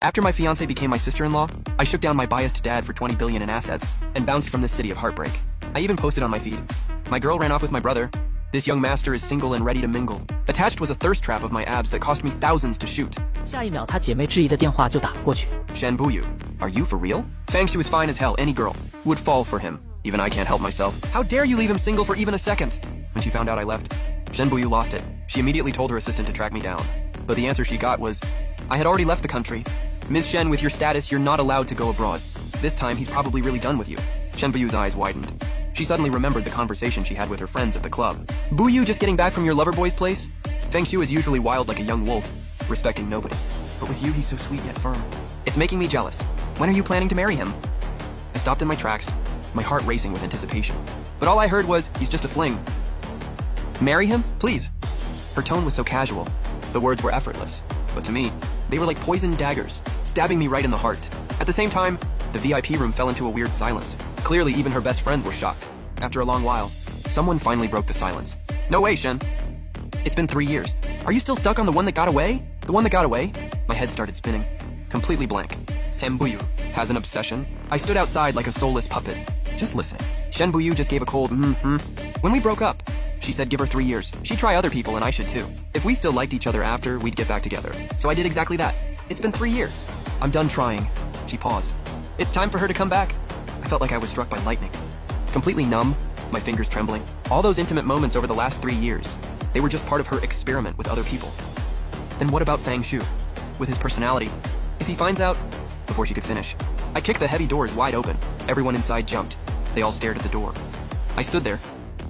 After my fiance became my sister-in-law, I shook down my biased dad for 20 billion in assets and bounced from this city of heartbreak. I even posted on my feed. My girl ran off with my brother. This young master is single and ready to mingle. Attached was a thirst trap of my abs that cost me thousands to shoot. 下一秒，她姐妹质疑的电话就打了过去。 Shen Buyu, are you for real? Fangshu is fine as hell. Any girl would fall for him. Even I can't help myself. How dare you leave him single for even a second? When she found out I left, Shen Buyu lost it. She immediately told her assistant to track me down. But the answer she got was, I had already left the country. Ms. Shen, with your status, you're not allowed to go abroad. This time, he's probably really done with you. Shen Buyu's eyes widened. She suddenly remembered the conversation she had with her friends at the club. Buyu, just getting back from your lover boy's place? Fangshu is usually wild like a young wolf, respecting nobody. But with you, he's so sweet yet firm. It's making me jealous. When are you planning to marry him? I stopped in my tracks, my heart racing with anticipation. But all I heard was, he's just a fling. Marry him? Please. Her tone was so casual. The words were effortless. But to me, they were like poisoned daggers, stabbing me right in the heart. At the same time, the VIP room fell into a weird silence. Clearly, even her best friends were shocked. After a long while, someone finally broke the silence. No way, Shen. It's been 3 years. Are you still stuck on the one that got away? The one that got away? My head started spinning. Completely blank. Shen Buyu has an obsession? I stood outside like a soulless puppet, just listening. Shen Buyu just gave a cold When we broke up, she said give her 3 years. She'd try other people and I should too. If we still liked each other after, we'd get back together. So I did exactly that. It's been 3 years. I'm done trying. She paused. It's time for her to come back. I felt like I was struck by lightning. Completely numb, my fingers trembling. All those intimate moments over the last 3 years, they were just part of her experiment with other people. Then what about Fangshu? With his personality, if he finds out... Before she could finish, I kicked the heavy doors wide open. Everyone inside jumped. They all stared at the door. I stood there,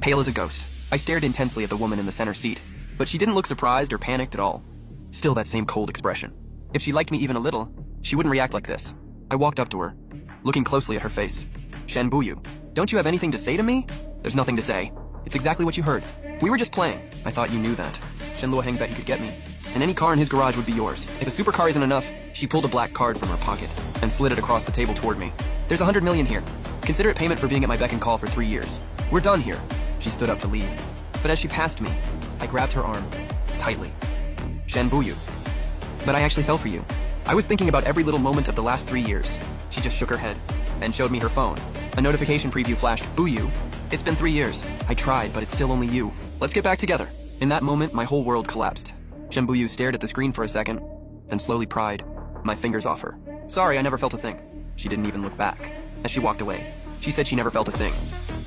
pale as a ghost. I stared intensely at the woman in the center seat, but she didn't look surprised or panicked at all. Still that same cold expression. If she liked me even a little, she wouldn't react like this. I walked up to her, looking closely at her face. Shen Buyu, don't you have anything to say to me? There's nothing to say. It's exactly what you heard. We were just playing. I thought you knew that. Shen Luoheng bet he could get me. And any car in his garage would be yours. If a supercar isn't enough, she pulled a black card from her pocket and slid it across the table toward me. There's 100 million here. Consider it payment for being at my beck and call for 3 years. We're done here. She stood up to leave. But as she passed me, I grabbed her arm, tightly. Shen Buyu. But I actually fell for you. I was thinking about every little moment of the last 3 years. She just shook her head and showed me her phone. A notification preview flashed, Buyu. It's been 3 years. I tried, but it's still only you. Let's get back together. In that moment, my whole world collapsed. Shen Buyu stared at the screen for a second, then slowly pried my fingers off her. Sorry, I never felt a thing. She didn't even look back. As she walked away, she said she never felt a thing.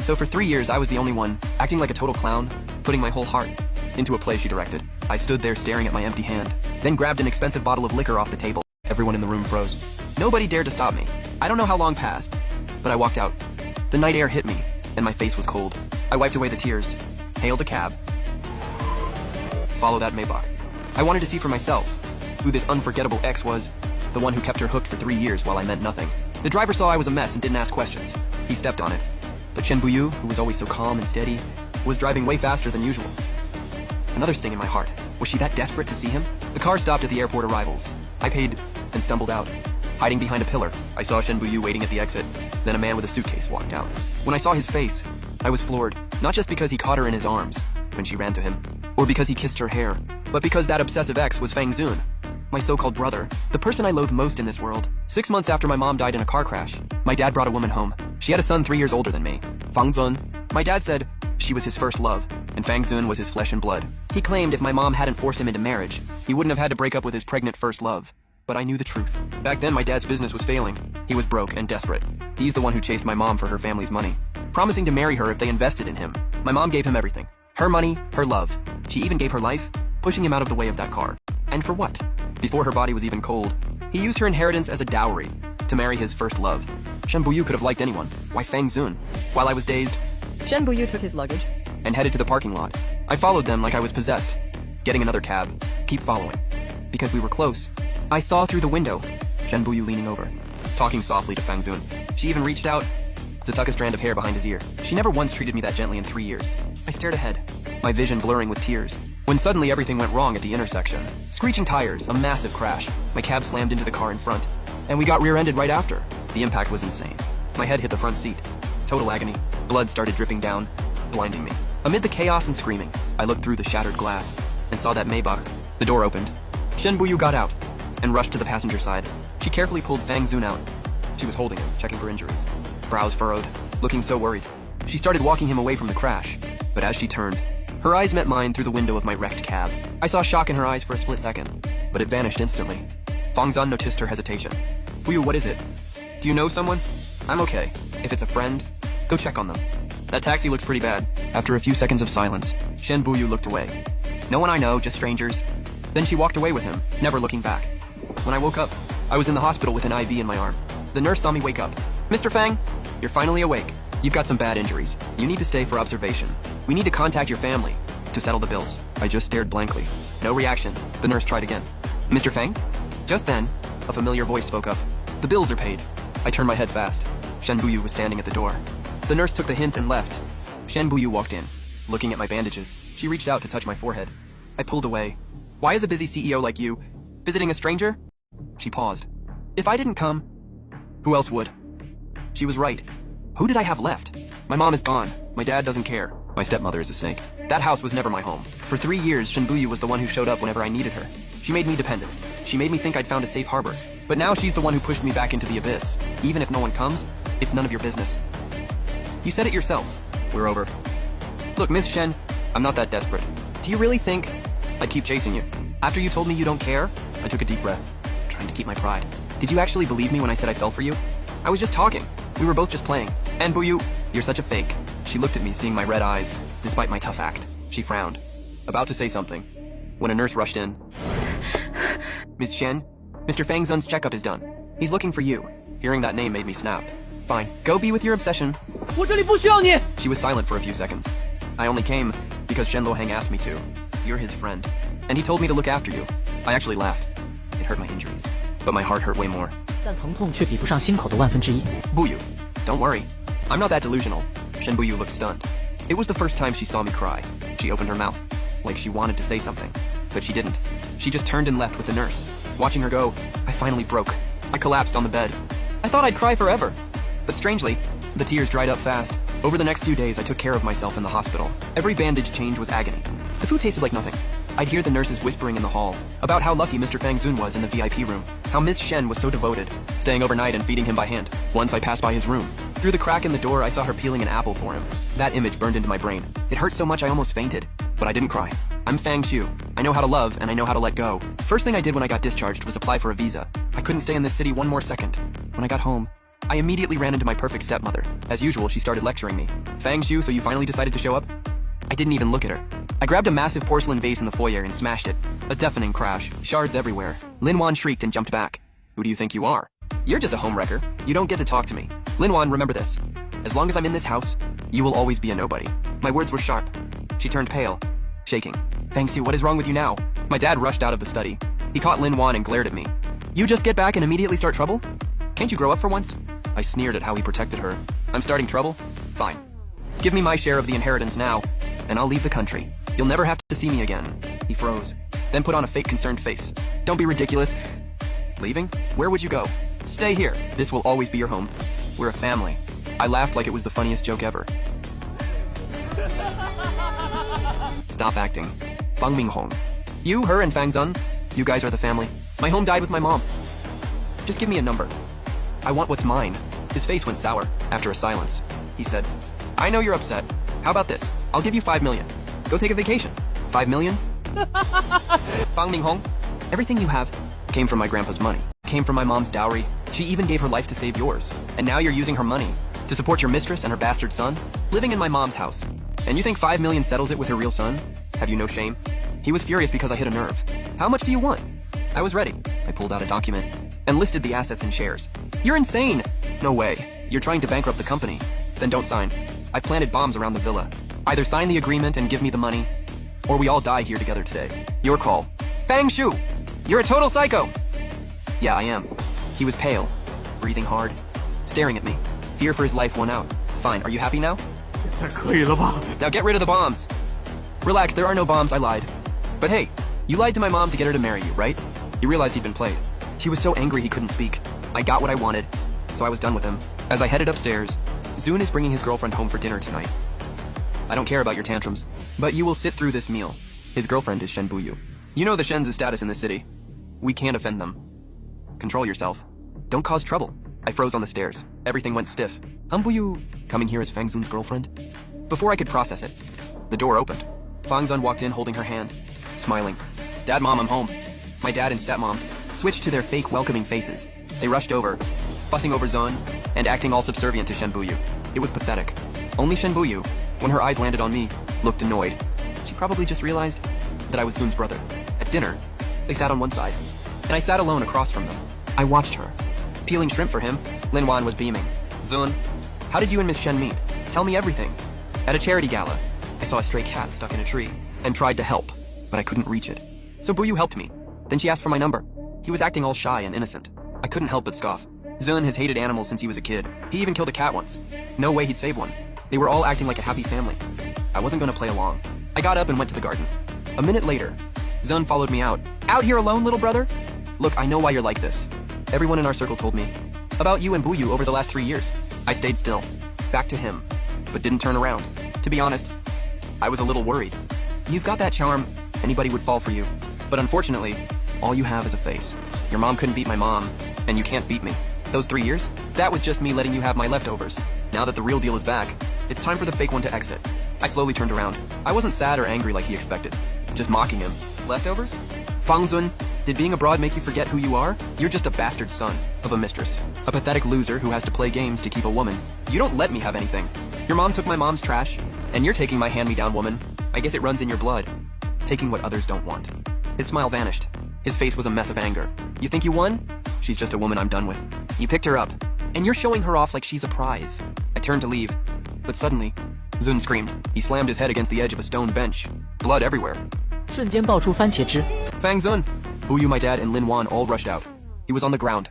So for 3 years, I was the only one, acting like a total clown, putting my whole heart into a play she directed. I stood there staring at my empty hand, then grabbed an expensive bottle of liquor off the table. Everyone in the room froze. Nobody dared to stop me. I don't know how long passed, but I walked out. The night air hit me, and my face was cold. I wiped away the tears, hailed a cab. Follow that Maybach. I wanted to see for myself who this unforgettable ex was, the one who kept her hooked for 3 years while I meant nothing. The driver saw I was a mess and didn't ask questions. He stepped on it. But Shen Buyu, who was always so calm and steady, was driving way faster than usual. Another sting in my heart. Was she that desperate to see him? The car stopped at the airport arrivals. I paid and stumbled out. Hiding behind a pillar, I saw Shen Buyu waiting at the exit. Then a man with a suitcase walked out. When I saw his face, I was floored. Not just because he caught her in his arms when she ran to him, or because he kissed her hair, but because that obsessive ex was Fang Zun, my so-called brother, the person I loathe most in this world. 6 months after my mom died in a car crash, my dad brought a woman home. She had a son 3 years older than me, Fang Zun. My dad said she was his first love, and Fang Zun was his flesh and blood. He claimed if my mom hadn't forced him into marriage, he wouldn't have had to break up with his pregnant first love. But I knew the truth. Back then, my dad's business was failing. He was broke and desperate. He's the one who chased my mom for her family's money, promising to marry her if they invested in him. My mom gave him everything. Her money, her love. She even gave her life, pushing him out of the way of that car. And for what? Before her body was even cold, he used her inheritance as a dowry to marry his first love. Shen Buyu could have liked anyone. Why Fang Zun? While I was dazed, Shen Buyu took his luggage and headed to the parking lot. I followed them like I was possessed, getting another cab, keep following. Because we were close, I saw through the window Shen Buyu leaning over, talking softly to Fang Zun. She even reached out to tuck a strand of hair behind his ear. She never once treated me that gently in 3 years. I stared ahead, my vision blurring with tears, when suddenly everything went wrong at the intersection. Screeching tires, a massive crash. My cab slammed into the car in front, and we got rear-ended right after. The impact was insane. My head hit the front seat. Total agony. Blood started dripping down, blinding me. Amid the chaos and screaming, I looked through the shattered glass and saw that Maybach. The door opened. Shen Buyu got out. and rushed to the passenger side. She carefully pulled Fang Zun out. She was holding him, checking for injuries. Brows furrowed, looking so worried. She started walking him away from the crash, but as she turned, her eyes met mine through the window of my wrecked cab. I saw shock in her eyes for a split second, but it vanished instantly. Fang Zun noticed her hesitation. Buyu, what is it? Do you know someone? I'm okay. If it's a friend, go check on them. That taxi looks pretty bad. After a few seconds of silence, Shen Buyu looked away. No one I know, just strangers. Then she walked away with him, never looking back. When I woke up, I was in the hospital with an IV in my arm. The nurse saw me wake up. Mr. Fang, you're finally awake. You've got some bad injuries. You need to stay for observation. We need to contact your family to settle the bills. I just stared blankly. No reaction. The nurse tried again. Mr. Fang? Just then, a familiar voice spoke up. The bills are paid. I turned my head fast. Shen Buyu was standing at the door. The nurse took the hint and left. Shen Buyu walked in, looking at my bandages. She reached out to touch my forehead. I pulled away. Why is a busy CEO like you visiting a stranger? She paused. If I didn't come, who else would? She was right. Who did I have left? My mom is gone. My dad doesn't care. My stepmother is a snake. That house was never my home. For 3 years, Shen Buyu was the one who showed up whenever I needed her. She made me dependent. She made me think I'd found a safe harbor. But now she's the one who pushed me back into the abyss. Even if no one comes, it's none of your business. You said it yourself. We're over. Look, Miss Shen, I'm not that desperate. Do you really think I'd keep chasing you? After you told me you don't care, I took a deep breath, trying to keep my pride. Did you actually believe me when I said I fell for you? I was just talking. We were both just playing. And Buyu, you're such a fake. She looked at me, seeing my red eyes, despite my tough act. She frowned, about to say something, when a nurse rushed in. Ms. Shen, Mr. Fang Zun's checkup is done. He's looking for you. Hearing that name made me snap. Fine, go be with your obsession. 我这里不需要你。 She was silent for a few seconds. I only came because Shen Luohang asked me to. You're his friend, and he told me to look after you. I actually laughed. It hurt my injuries, but my heart hurt way more. 但疼痛却比不上心口的1/1000。 Buyu, don't worry. I'm not that delusional. Shen Buyu looked stunned. It was the first time she saw me cry. She opened her mouth, like she wanted to say something, but she didn't. She just turned and left with the nurse. Watching her go, I finally broke. I collapsed on the bed. I thought I'd cry forever. But strangely, the tears dried up fast. Over the next few days, I took care of myself in the hospital. Every bandage change was agony. The food tasted like nothing. I'd hear the nurses whispering in the hall about how lucky Mr. Fang Zun was in the VIP room, how Miss Shen was so devoted, staying overnight and feeding him by hand. Once I passed by his room. Through the crack in the door, I saw her peeling an apple for him. That image burned into my brain. It hurt so much I almost fainted. But I didn't cry. I'm Fang Xu. I know how to love, and I know how to let go. First thing I did when I got discharged was apply for a visa. I couldn't stay in this city one more second. When I got home, I immediately ran into my perfect stepmother. As usual, she started lecturing me. Fang Xu, so you finally decided to show up? I didn't even look at her. I grabbed a massive porcelain vase in the foyer and smashed it. A deafening crash. Shards everywhere. Lin Wan shrieked and jumped back. Who do you think you are? You're just a homewrecker. You don't get to talk to me. Lin Wan, remember this. As long as I'm in this house, you will always be a nobody. My words were sharp. She turned pale, shaking. Fang Xu, what is wrong with you now? My dad rushed out of the study. He caught Lin Wan and glared at me. You just get back and immediately start trouble? Can't you grow up for once? I sneered at how he protected her. I'm starting trouble? Fine. Give me my share of the inheritance now, and I'll leave the country. You'll never have to see me again. He froze, then put on a fake concerned face. Don't be ridiculous. Leaving? Where would you go? Stay here. This will always be your home. We're a family. I laughed like it was the funniest joke ever. Stop acting. Fang Minghong. You, her, and Fang Zun, you guys are the family. My home died with my mom. Just give me a number. I want what's mine. His face went sour. After a silence, he said, I know you're upset. How about this? I'll give you 5 million. Go take a vacation. 5 million? Fang Minghong, everything you have came from my grandpa's money. Came from my mom's dowry. She even gave her life to save yours. And now you're using her money to support your mistress and her bastard son, living in my mom's house. And you think 5 million settles it with her real son? Have you no shame? He was furious because I hit a nerve. How much do you want? I was ready. I pulled out a document and listed the assets and shares. You're insane! No way. You're trying to bankrupt the company. Then don't sign. I've planted bombs around the villa. Either sign the agreement and give me the money, or we all die here together today. Your call. Fang Shu! You're a total psycho! Yeah, I am. He was pale, breathing hard, staring at me. Fear for his life won out. Fine, are you happy now? Now get rid of the bombs. Relax, there are no bombs, I lied. But hey, you lied to my mom to get her to marry you, right? You realized he'd been played. He was so angry he couldn't speak. I got what I wanted, so I was done with him. As I headed upstairs, Zun is bringing his girlfriend home for dinner tonight. I don't care about your tantrums, but you will sit through this meal. His girlfriend is Shen Buyu. You know the Shen's status in this city. We can't offend them. Control yourself. Don't cause trouble. I froze on the stairs. Everything went stiff. Bu coming here as Fang Zun's girlfriend? Before I could process it, the door opened. Fang Zun walked in holding her hand, smiling. Dad, Mom, I'm home. My dad and stepmom switched to their fake welcoming faces. They rushed over, fussing over Zun and acting all subservient to Shenbuyu. It was pathetic. Only Shenbuyu, when her eyes landed on me, looked annoyed. She probably just realized that I was Zun's brother. At dinner, they sat on one side, and I sat alone across from them. I watched her. Peeling shrimp for him, Lin Wan was beaming. Zun, how did you and Miss Shen meet? Tell me everything. At a charity gala, I saw a stray cat stuck in a tree and tried to help, but I couldn't reach it. So Buyu helped me. Then she asked for my number. He was acting all shy and innocent. I couldn't help but scoff. Zun has hated animals since he was a kid. He even killed a cat once. No way he'd save one. They were all acting like a happy family. I wasn't going to play along. I got up and went to the garden. A minute later, Zun followed me out. Out here alone, little brother? Look, I know why you're like this. Everyone in our circle told me about you and Buyu over the last 3 years. I stayed still, back to him, but didn't turn around. To be honest, I was a little worried. You've got that charm, anybody would fall for you. But unfortunately, all you have is a face. Your mom couldn't beat my mom, and you can't beat me. Those 3 years, that was just me letting you have my leftovers. Now that the real deal is back, it's time for the fake one to exit. I slowly turned around. I wasn't sad or angry like he expected, just mocking him. Leftovers? Fang Zun, did being abroad make you forget who you are? You're just a bastard son of a mistress. A pathetic loser who has to play games to keep a woman. You don't let me have anything. Your mom took my mom's trash, and you're taking my hand-me-down woman. I guess it runs in your blood. Taking what others don't want. His smile vanished. His face was a mess of anger. You think you won? She's just a woman I'm done with. You picked her up, and you're showing her off like she's a prize. I turned to leave, but suddenly, Zun screamed. He slammed his head against the edge of a stone bench. Blood everywhere. 瞬间爆出番茄汁。 Fang Zun! Buyu, my dad, and Lin Wan all rushed out. He was on the ground,